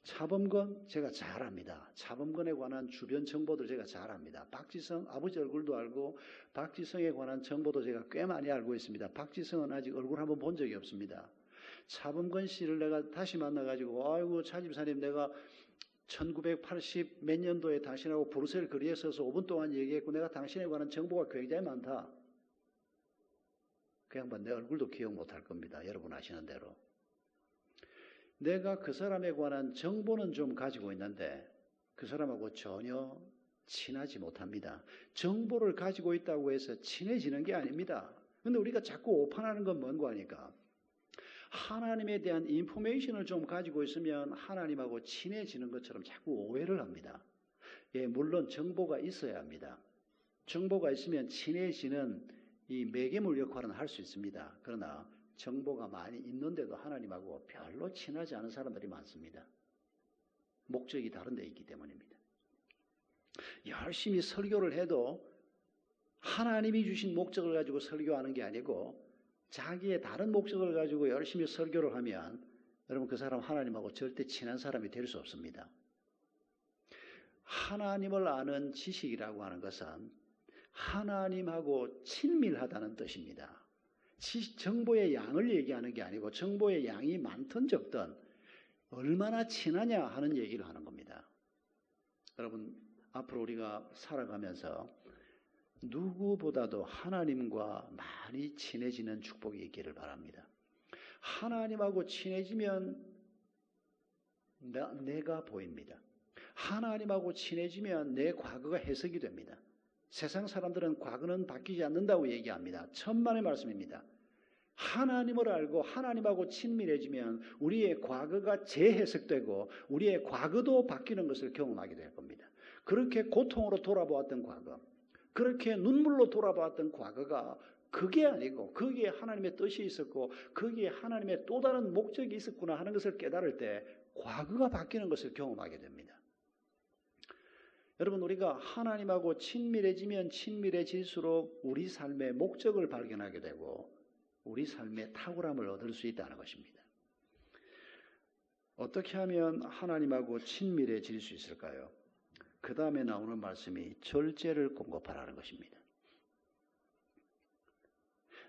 차범근 제가 잘 압니다. 차범근에 관한 주변 정보들 제가 잘 압니다. 박지성 아버지 얼굴도 알고 박지성에 관한 정보도 제가 꽤 많이 알고 있습니다. 박지성은 아직 얼굴 한번 본 적이 없습니다. 차범근 씨를 내가 다시 만나가지고 아이고 차 집사님 내가 1980 몇 년도에 당신하고 브뤼셀 거리에 서서 5분 동안 얘기했고 내가 당신에 관한 정보가 굉장히 많다. 그 양반 내 얼굴도 기억 못할 겁니다. 여러분 아시는 대로. 내가 그 사람에 관한 정보는 좀 가지고 있는데 그 사람하고 전혀 친하지 못합니다. 정보를 가지고 있다고 해서 친해지는 게 아닙니다. 그런데 우리가 자꾸 오판하는 건 뭔고 하니까 하나님에 대한 인포메이션을 좀 가지고 있으면 하나님하고 친해지는 것처럼 자꾸 오해를 합니다. 예, 물론 정보가 있어야 합니다. 정보가 있으면 친해지는 이 매개물 역할은 할 수 있습니다. 그러나 정보가 많이 있는데도 하나님하고 별로 친하지 않은 사람들이 많습니다. 목적이 다른 데 있기 때문입니다. 열심히 설교를 해도 하나님이 주신 목적을 가지고 설교하는 게 아니고 자기의 다른 목적을 가지고 열심히 설교를 하면 여러분 그 사람 하나님하고 절대 친한 사람이 될 수 없습니다. 하나님을 아는 지식이라고 하는 것은 하나님하고 친밀하다는 뜻입니다. 정보의 양을 얘기하는 게 아니고 정보의 양이 많든 적든 얼마나 친하냐 하는 얘기를 하는 겁니다. 여러분 앞으로 우리가 살아가면서 누구보다도 하나님과 많이 친해지는 축복이 있기를 바랍니다. 하나님하고 친해지면 내가 보입니다. 하나님하고 친해지면 내 과거가 해석이 됩니다. 세상 사람들은 과거는 바뀌지 않는다고 얘기합니다. 천만의 말씀입니다. 하나님을 알고 하나님하고 친밀해지면 우리의 과거가 재해석되고 우리의 과거도 바뀌는 것을 경험하게 될 겁니다. 그렇게 고통으로 돌아보았던 과거, 그렇게 눈물로 돌아보았던 과거가 그게 아니고 거기에 하나님의 뜻이 있었고 거기에 하나님의 또 다른 목적이 있었구나 하는 것을 깨달을 때 과거가 바뀌는 것을 경험하게 됩니다. 여러분 우리가 하나님하고 친밀해지면 친밀해질수록 우리 삶의 목적을 발견하게 되고 우리 삶의 탁월함을 얻을 수 있다는 것입니다. 어떻게 하면 하나님하고 친밀해질 수 있을까요? 그 다음에 나오는 말씀이 절제를 공급하라는 것입니다.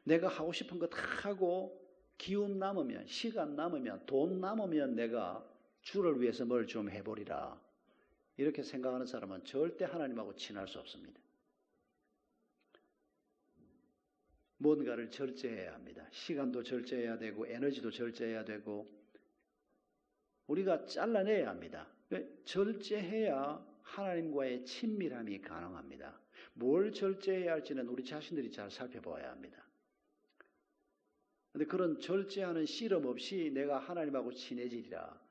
내가 하고 싶은 거 다 하고 기운 남으면, 시간 남으면, 돈 남으면 내가 주를 위해서 뭘 좀 해보리라. 이렇게 생각하는 사람은 절대 하나님하고 친할 수 없습니다. 뭔가를 절제해야 합니다. 시간도 절제해야 되고 에너지도 절제해야 되고 우리가 잘라내야 합니다. 절제해야 하나님과의 친밀함이 가능합니다. 뭘 절제해야 할지는 우리 자신들이 잘 살펴봐야 합니다. 그런데 그런 절제하는 씨름 없이 내가 하나님하고 친해지리라.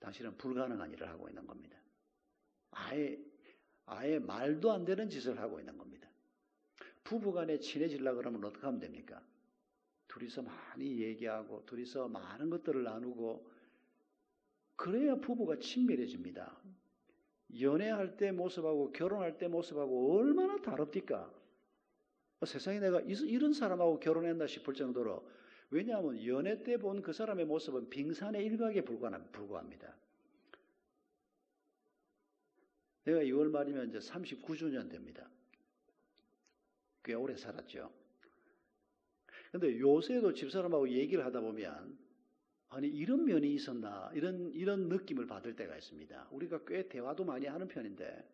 당신은 불가능한 일을 하고 있는 겁니다. 아예 말도 안 되는 짓을 하고 있는 겁니다. 부부간에 친해지려고 그러면 어떻게 하면 됩니까? 둘이서 많이 얘기하고 둘이서 많은 것들을 나누고 그래야 부부가 친밀해집니다. 연애할 때 모습하고 결혼할 때 모습하고 얼마나 다릅니까? 세상에 내가 이런 사람하고 결혼했나 싶을 정도로 왜냐하면 연애 때 본 그 사람의 모습은 빙산의 일각에 불과합니다. 내가 2월 말이면 이제 39주년 됩니다. 꽤 오래 살았죠. 그런데 요새도 집사람하고 얘기를 하다 보면 아니 이런 면이 있었나 이런 느낌을 받을 때가 있습니다. 우리가 꽤 대화도 많이 하는 편인데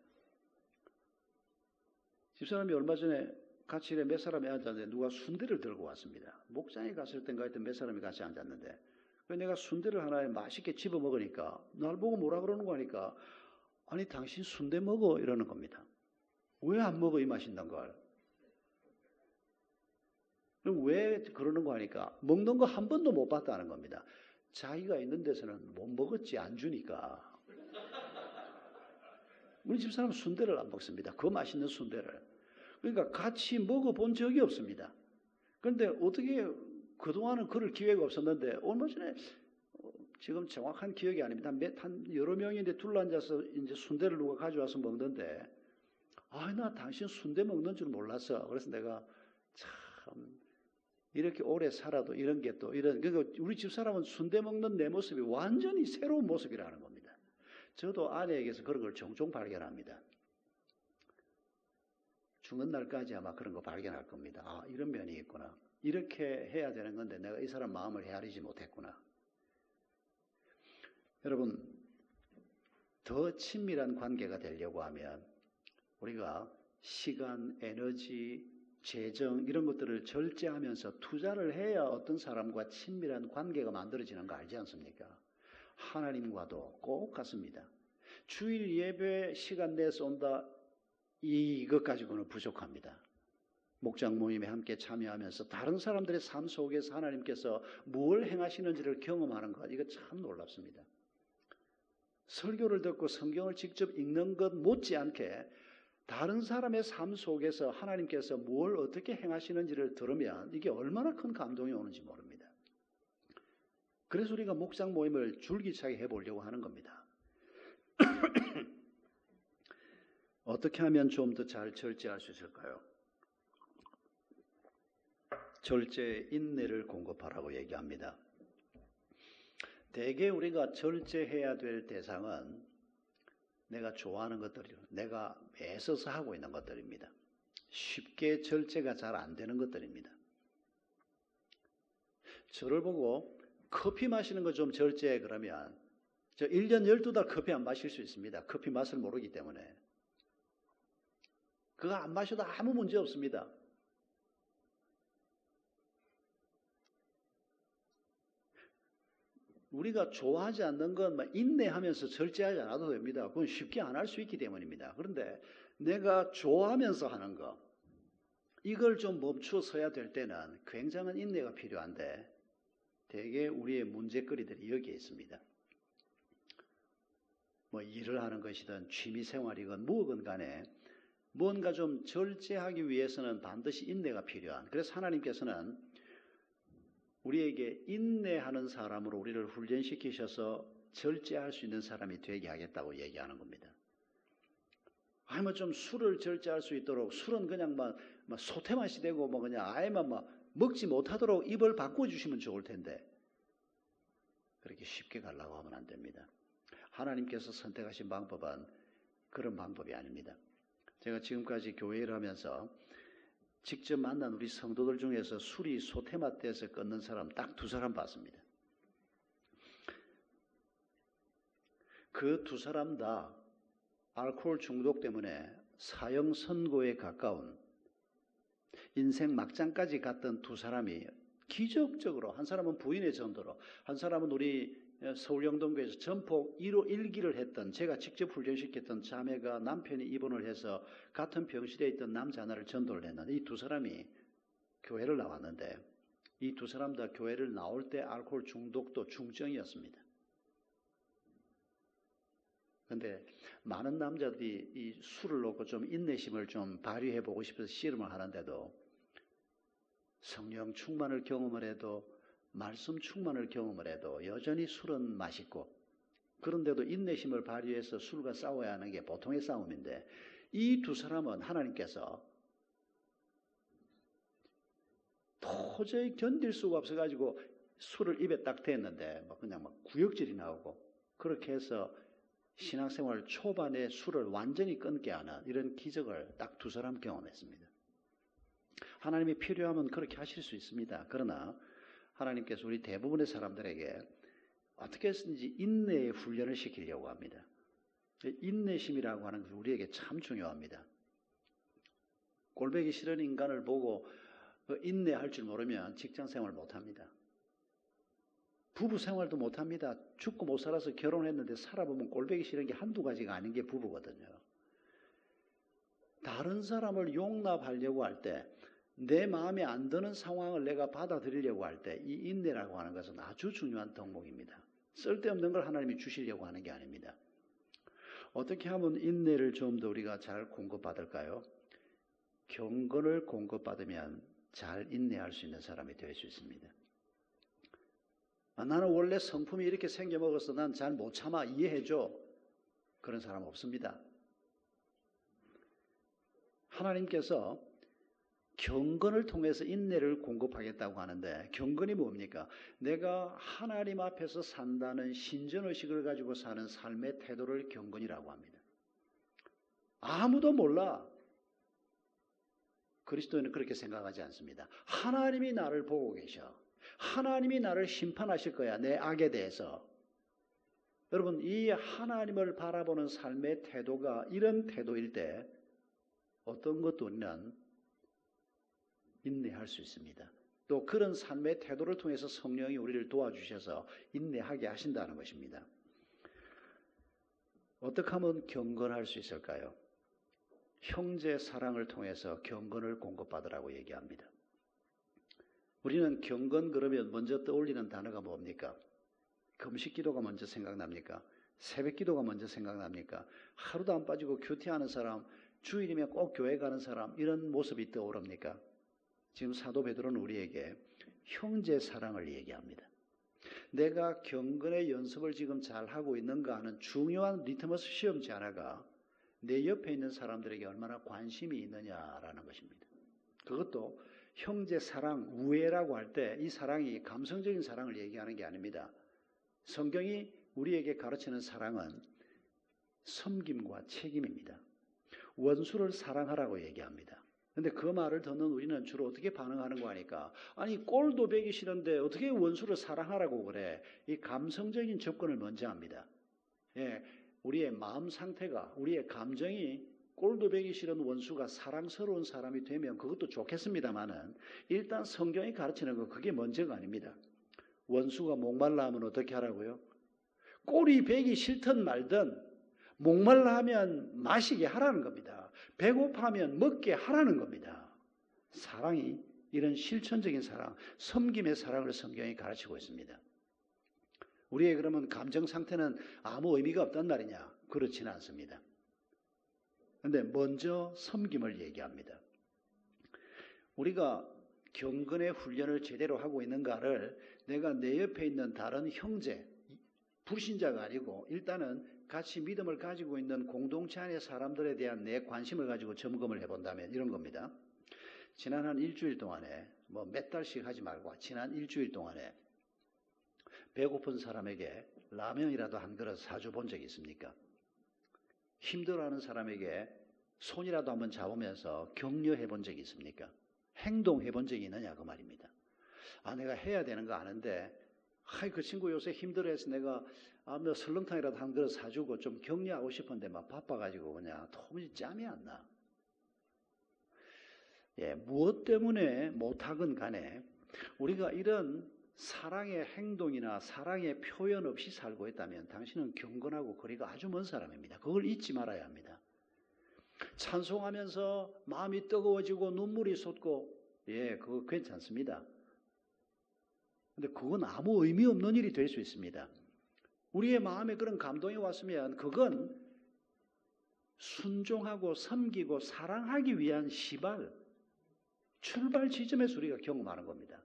집사람이 얼마 전에 같이 몇 사람이 앉았는데 누가 순대를 들고 왔습니다. 목장에 갔을 땐가 하여튼 몇 사람이 같이 앉았는데 내가 순대를 하나에 맛있게 집어 먹으니까 날 보고 뭐라 그러는 거 하니까 아니 당신 순대 먹어 이러는 겁니다. 왜 안 먹어 이 맛있는 걸? 그럼 왜 그러는 거 하니까 먹는 거 한 번도 못 봤다는 겁니다. 자기가 있는 데서는 못 먹었지 안 주니까. 우리 집사람은 순대를 안 먹습니다. 그 맛있는 순대를. 그러니까 같이 먹어본 적이 없습니다. 그런데 어떻게 그동안은 그럴 기회가 없었는데 얼마 전에 지금 정확한 기억이 아닙니다. 한 여러 명인데 둘러앉아서 이제 순대를 누가 가져와서 먹는데 나 당신 순대 먹는 줄 몰랐어. 그래서 내가 참 이렇게 오래 살아도 이런 게 또 그러니까 우리 집사람은 순대 먹는 내 모습이 완전히 새로운 모습이라는 겁니다. 저도 아내에게서 그런 걸 종종 발견합니다. 죽는 날까지 아마 그런 거 발견할 겁니다. 이런 면이 있구나. 이렇게 해야 되는 건데 내가 이 사람 마음을 헤아리지 못했구나. 여러분, 더 친밀한 관계가 되려고 하면 우리가 시간, 에너지, 재정 이런 것들을 절제하면서 투자를 해야 어떤 사람과 친밀한 관계가 만들어지는 거 알지 않습니까? 하나님과도 꼭 같습니다. 주일 예배 시간 내서 온다 이것 가지고는 부족합니다. 목장 모임에 함께 참여하면서 다른 사람들의 삶 속에서 하나님께서 뭘 행하시는지를 경험하는 것 이거 참 놀랍습니다. 설교를 듣고 성경을 직접 읽는 것 못지않게 다른 사람의 삶 속에서 하나님께서 뭘 어떻게 행하시는지를 들으면 이게 얼마나 큰 감동이 오는지 모릅니다. 그래서 우리가 목장 모임을 줄기차게 해보려고 하는 겁니다. 어떻게 하면 좀 더 잘 절제할 수 있을까요? 절제 인내를 공급하라고 얘기합니다. 대개 우리가 절제해야 될 대상은 내가 좋아하는 것들이요, 내가 애써서 하고 있는 것들입니다. 쉽게 절제가 잘 안 되는 것들입니다. 저를 보고 커피 마시는 거 좀 절제해 그러면 저 1년 12달 커피 안 마실 수 있습니다. 커피 맛을 모르기 때문에. 그거 안 마셔도 아무 문제 없습니다. 우리가 좋아하지 않는 건 인내하면서 절제하지 않아도 됩니다. 그건 쉽게 안 할 수 있기 때문입니다. 그런데 내가 좋아하면서 하는 거, 이걸 좀 멈추어서야 될 때는 굉장한 인내가 필요한데 대개 우리의 문제거리들이 여기에 있습니다. 일을 하는 것이든 취미생활이건 무엇이건 간에 뭔가 좀 절제하기 위해서는 반드시 인내가 필요한, 그래서 하나님께서는 우리에게 인내하는 사람으로 우리를 훈련시키셔서 절제할 수 있는 사람이 되게 하겠다고 얘기하는 겁니다. 좀 술을 절제할 수 있도록, 술은 그냥 소태맛이 되고 그냥 아예만 먹지 못하도록 입을 바꿔주시면 좋을 텐데 그렇게 쉽게 가려고 하면 안 됩니다. 하나님께서 선택하신 방법은 그런 방법이 아닙니다. 제가 지금까지 교회를 하면서 직접 만난 우리 성도들 중에서 술이 소태맛 돼서 끊는 사람 딱 2사람 봤습니다. 그 2사람 다 알코올 중독 때문에 사형 선고에 가까운 인생 막장까지 갔던 2사람이 기적적으로, 한 사람은 부인의 전도로, 한 사람은 우리 서울영동교회에서 전폭 1호 1기를 했던, 제가 직접 훈련시켰던 자매가 남편이 입원을 해서 같은 병실에 있던 남자 하나를 전도를 했는데 이 2사람이 교회를 나왔는데 이 2사람 다 교회를 나올 때 알코올 중독도 중증이었습니다. 그런데 많은 남자들이 이 술을 놓고 좀 인내심을 좀 발휘해 보고 싶어서 씨름을 하는데도 성령 충만을 경험을 해도 말씀 충만을 경험을 해도 여전히 술은 맛있고, 그런데도 인내심을 발휘해서 술과 싸워야 하는 게 보통의 싸움인데 이 2사람은 하나님께서 도저히 견딜 수가 없어가지고 술을 입에 딱 댔는데 그냥 구역질이 나오고, 그렇게 해서 신앙생활 초반에 술을 완전히 끊게 하는 이런 기적을 딱 2사람 경험했습니다. 하나님이 필요하면 그렇게 하실 수 있습니다. 그러나 하나님께서 우리 대부분의 사람들에게 어떻게 해서든지 인내의 훈련을 시키려고 합니다. 인내심이라고 하는 것이 우리에게 참 중요합니다. 꼴보기 싫은 인간을 보고 인내할 줄 모르면 직장생활 못합니다. 부부생활도 못합니다. 죽고 못 살아서 결혼했는데 살아보면 꼴보기 싫은 게 한두 가지가 아닌 게 부부거든요. 다른 사람을 용납하려고 할 때, 내 마음에 안 드는 상황을 내가 받아들이려고 할 때 이 인내라고 하는 것은 아주 중요한 덕목입니다. 쓸데없는 걸 하나님이 주시려고 하는 게 아닙니다. 어떻게 하면 인내를 좀 더 우리가 잘 공급받을까요? 경건을 공급받으면 잘 인내할 수 있는 사람이 될 수 있습니다. 나는 원래 성품이 이렇게 생겨먹어서 난 잘 못 참아, 이해해줘. 그런 사람 없습니다. 하나님께서 경건을 통해서 인내를 공급하겠다고 하는데, 경건이 뭡니까? 내가 하나님 앞에서 산다는 신전의식을 가지고 사는 삶의 태도를 경건이라고 합니다. 아무도 몰라. 그리스도인은 그렇게 생각하지 않습니다. 하나님이 나를 보고 계셔. 하나님이 나를 심판하실 거야, 내 악에 대해서. 여러분, 이 하나님을 바라보는 삶의 태도가 이런 태도일 때 어떤 것도 우리는 인내할 수 있습니다. 또 그런 삶의 태도를 통해서 성령이 우리를 도와주셔서 인내하게 하신다는 것입니다. 어떻게 하면 경건할 수 있을까요? 형제 사랑을 통해서 경건을 공급받으라고 얘기합니다. 우리는 경건 그러면 먼저 떠올리는 단어가 뭡니까? 금식 기도가 먼저 생각납니까? 새벽 기도가 먼저 생각납니까? 하루도 안 빠지고 큐티하는 사람, 주일이면 꼭 교회 가는 사람, 이런 모습이 떠오릅니까? 지금 사도 베드로는 우리에게 형제 사랑을 얘기합니다. 내가 경건의 연습을 지금 잘하고 있는가 하는 중요한 리트머스 시험지 하나가 내 옆에 있는 사람들에게 얼마나 관심이 있느냐라는 것입니다. 그것도 형제 사랑, 우애라고 할 때 이 사랑이 감성적인 사랑을 얘기하는 게 아닙니다. 성경이 우리에게 가르치는 사랑은 섬김과 책임입니다. 원수를 사랑하라고 얘기합니다. 근데 그 말을 듣는 우리는 주로 어떻게 반응하는 거 아니까? 아니 꼴도 배기 싫은데 어떻게 원수를 사랑하라고 그래? 이 감성적인 접근을 먼저 합니다. 예, 우리의 마음 상태가, 우리의 감정이 꼴도 배기 싫은 원수가 사랑스러운 사람이 되면 그것도 좋겠습니다만은 일단 성경이 가르치는 건 그게 먼저가 아닙니다. 원수가 목말라 하면 어떻게 하라고요? 꼴이 배기 싫든 말든 목말라 하면 마시게 하라는 겁니다. 배고파하면 먹게 하라는 겁니다. 사랑이 이런 실천적인 사랑, 섬김의 사랑을 성경이 가르치고 있습니다. 우리의 그러면 감정 상태는 아무 의미가 없단 말이냐? 그렇지는 않습니다. 그런데 먼저 섬김을 얘기합니다. 우리가 경건의 훈련을 제대로 하고 있는가를 내가 내 옆에 있는 다른 형제, 불신자가 아니고 일단은 같이 믿음을 가지고 있는 공동체 안의 사람들에 대한 내 관심을 가지고 점검을 해본다면 이런 겁니다. 지난 한 일주일 동안에 뭐 몇 달씩 하지 말고 지난 일주일 동안에 배고픈 사람에게 라면이라도 한 그릇 사줘 본 적이 있습니까? 힘들어하는 사람에게 손이라도 한번 잡으면서 격려해 본 적이 있습니까? 행동해 본 적이 있느냐 그 말입니다. 아 내가 해야 되는 거 아는데 그 친구 요새 힘들어해서 내가 뭐 설렁탕이라도 한 그릇 사주고 좀 격려하고 싶은데 막 바빠가지고 그냥 도무지 짬이 안 나. 예, 무엇 때문에 못하건 간에 우리가 이런 사랑의 행동이나 사랑의 표현 없이 살고 있다면 당신은 경건하고 거리가 아주 먼 사람입니다. 그걸 잊지 말아야 합니다. 찬송하면서 마음이 뜨거워지고 눈물이 솟고 예, 그거 괜찮습니다. 근데 그건 아무 의미 없는 일이 될 수 있습니다. 우리의 마음에 그런 감동이 왔으면 그건 순종하고 섬기고 사랑하기 위한 시발, 출발 지점에서 우리가 경험하는 겁니다.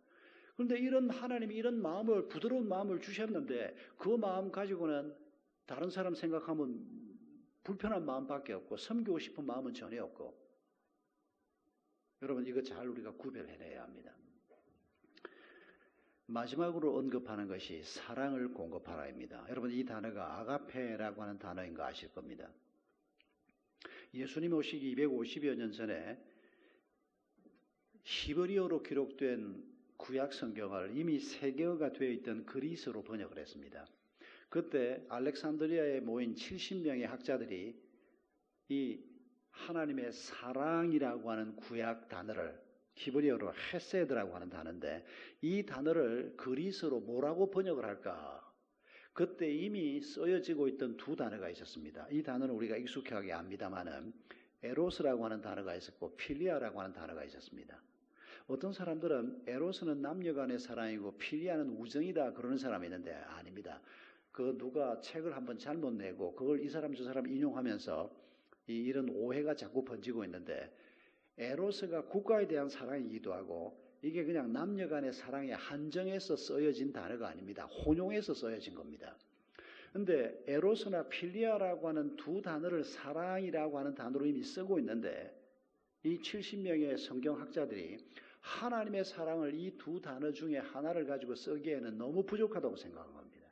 그런데 이런 하나님이 이런 마음을, 부드러운 마음을 주셨는데 그 마음 가지고는 다른 사람 생각하면 불편한 마음밖에 없고 섬기고 싶은 마음은 전혀 없고 여러분 이거 잘 우리가 구별해내야 합니다. 마지막으로 언급하는 것이 사랑을 공급하라입니다. 여러분 이 단어가 아가페라고 하는 단어인 거 아실 겁니다. 예수님 오시기 250여 년 전에 히브리어로 기록된 구약 성경을 이미 세계어가 되어 있던 그리스어로 번역을 했습니다. 그때 알렉산드리아에 모인 70명의 학자들이 이 하나님의 사랑이라고 하는 구약 단어를 히브리어로 헤세드라고 하는 단어인데 이 단어를 그리스어로 뭐라고 번역을 할까? 그때 이미 쓰여지고 있던 두 단어가 있었습니다. 이 단어는 우리가 익숙하게 압니다마는 에로스라고 하는 단어가 있었고 필리아라고 하는 단어가 있었습니다. 어떤 사람들은 에로스는 남녀간의 사랑이고 필리아는 우정이다 그러는 사람이 있는데 아닙니다. 그 누가 책을 한번 잘못 내고 그걸 이 사람 저 사람 인용하면서 이런 오해가 자꾸 번지고 있는데 에로스가 국가에 대한 사랑이기도 하고 이게 그냥 남녀 간의 사랑에 한정해서 쓰여진 단어가 아닙니다. 혼용해서 쓰여진 겁니다. 그런데 에로스나 필리아라고 하는 두 단어를 사랑이라고 하는 단어로 이미 쓰고 있는데 이 70명의 성경학자들이 하나님의 사랑을 이 두 단어 중에 하나를 가지고 쓰기에는 너무 부족하다고 생각한 겁니다.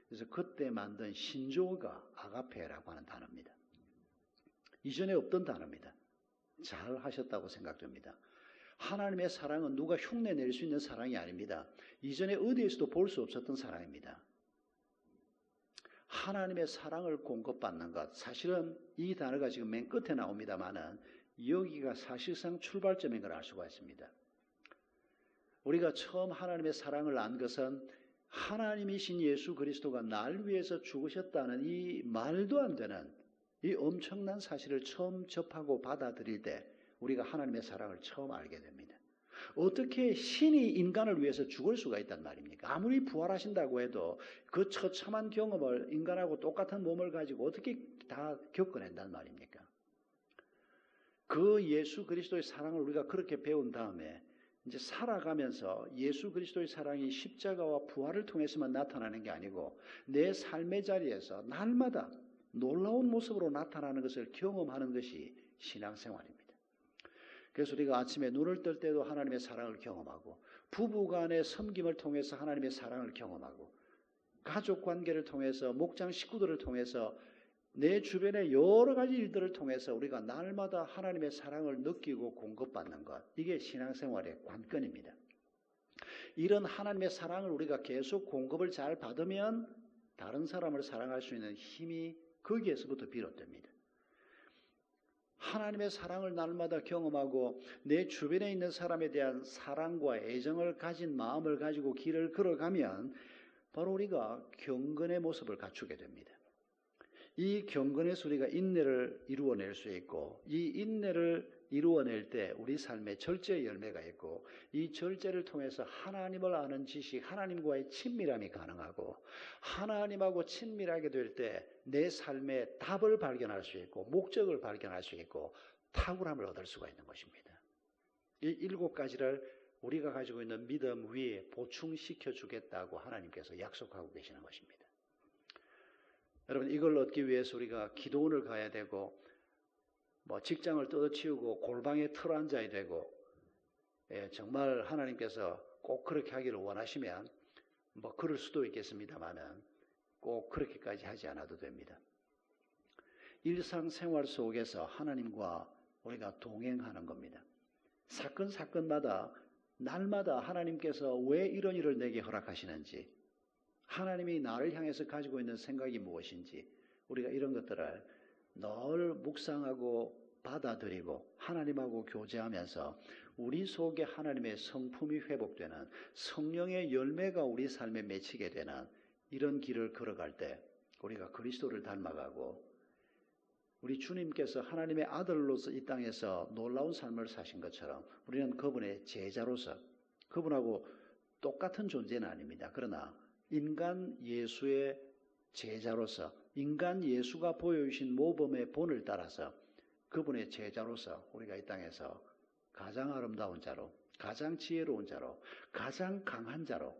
그래서 그때 만든 신조어가 아가페라고 하는 단어입니다. 이전에 없던 단어입니다. 잘 하셨다고 생각됩니다. 하나님의 사랑은 누가 흉내낼 수 있는 사랑이 아닙니다. 이전에 어디에서도 볼 수 없었던 사랑입니다. 하나님의 사랑을 공급받는 것, 사실은 이 단어가 지금 맨 끝에 나옵니다만은 여기가 사실상 출발점인 걸 알 수가 있습니다. 우리가 처음 하나님의 사랑을 안 것은 하나님이신 예수 그리스도가 날 위해서 죽으셨다는 이 말도 안 되는 이 엄청난 사실을 처음 접하고 받아들일 때 우리가 하나님의 사랑을 처음 알게 됩니다. 어떻게 신이 인간을 위해서 죽을 수가 있단 말입니까? 아무리 부활하신다고 해도 그 처참한 경험을 인간하고 똑같은 몸을 가지고 어떻게 다 겪어낸단 말입니까? 그 예수 그리스도의 사랑을 우리가 그렇게 배운 다음에 이제 살아가면서 예수 그리스도의 사랑이 십자가와 부활을 통해서만 나타나는 게 아니고 내 삶의 자리에서 날마다 놀라운 모습으로 나타나는 것을 경험하는 것이 신앙생활입니다. 그래서 우리가 아침에 눈을 뜰 때도 하나님의 사랑을 경험하고, 부부간의 섬김을 통해서 하나님의 사랑을 경험하고, 가족 관계를 통해서, 목장 식구들을 통해서, 내 주변의 여러 가지 일들을 통해서 우리가 날마다 하나님의 사랑을 느끼고 공급받는 것, 이게 신앙생활의 관건입니다. 이런 하나님의 사랑을 우리가 계속 공급을 잘 받으면 다른 사람을 사랑할 수 있는 힘이 거기에서부터 비롯됩니다. 하나님의 사랑을 날마다 경험하고 내 주변에 있는 사람에 대한 사랑과 애정을 가진 마음을 가지고 길을 걸어가면 바로 우리가 경건의 모습을 갖추게 됩니다. 이 경건에서 우리가 인내를 이루어낼 수 있고, 이 인내를 이루어낼 때 우리 삶에 절제의 열매가 있고, 이 절제를 통해서 하나님을 아는 지식, 하나님과의 친밀함이 가능하고, 하나님하고 친밀하게 될 때 내 삶의 답을 발견할 수 있고, 목적을 발견할 수 있고, 탁월함을 얻을 수가 있는 것입니다. 이 7가지를 우리가 가지고 있는 믿음 위에 보충시켜 주겠다고 하나님께서 약속하고 계시는 것입니다. 여러분, 이걸 얻기 위해서 우리가 기도원을 가야 되고, 직장을 뜯어치우고 골방에 틀어앉아야 되고, 정말 하나님께서 꼭 그렇게 하기를 원하시면 그럴 수도 있겠습니다만은 꼭 그렇게까지 하지 않아도 됩니다. 일상생활 속에서 하나님과 우리가 동행하는 겁니다. 사건마다 날마다 하나님께서 왜 이런 일을 내게 허락하시는지, 하나님이 나를 향해서 가지고 있는 생각이 무엇인지, 우리가 이런 것들을 늘 묵상하고 받아들이고 하나님하고 교제하면서 우리 속에 하나님의 성품이 회복되는, 성령의 열매가 우리 삶에 맺히게 되는 이런 길을 걸어갈 때 우리가 그리스도를 닮아가고, 우리 주님께서 하나님의 아들로서 이 땅에서 놀라운 삶을 사신 것처럼 우리는 그분의 제자로서, 그분하고 똑같은 존재는 아닙니다. 그러나 인간 예수의 제자로서, 인간 예수가 보여주신 모범의 본을 따라서 그분의 제자로서 우리가 이 땅에서 가장 아름다운 자로, 가장 지혜로운 자로, 가장 강한 자로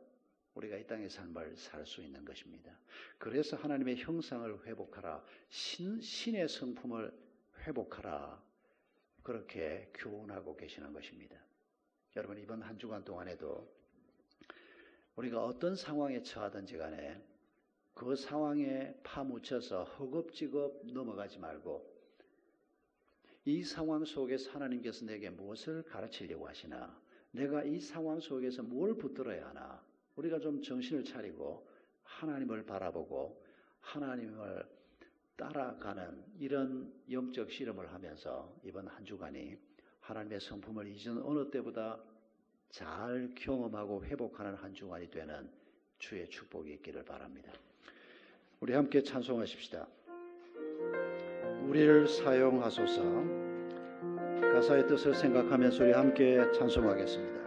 우리가 이 땅의 삶을 살 수 있는 것입니다. 그래서 하나님의 형상을 회복하라, 신의 성품을 회복하라, 그렇게 교훈하고 계시는 것입니다. 여러분, 이번 한 주간 동안에도 우리가 어떤 상황에 처하든지 간에 그 상황에 파묻혀서 허겁지겁 넘어가지 말고, 이 상황 속에서 하나님께서 내게 무엇을 가르치려고 하시나, 내가 이 상황 속에서 뭘 붙들어야 하나, 우리가 좀 정신을 차리고 하나님을 바라보고 하나님을 따라가는 이런 영적 실험을 하면서 이번 한 주간이 하나님의 성품을 이전 어느 때보다 잘 경험하고 회복하는 한 주간이 되는 주의 축복이 있기를 바랍니다. 우리 함께 찬송하십시다. 우리를 사용하소서. 가사의 뜻을 생각하면서 우리 함께 찬송하겠습니다.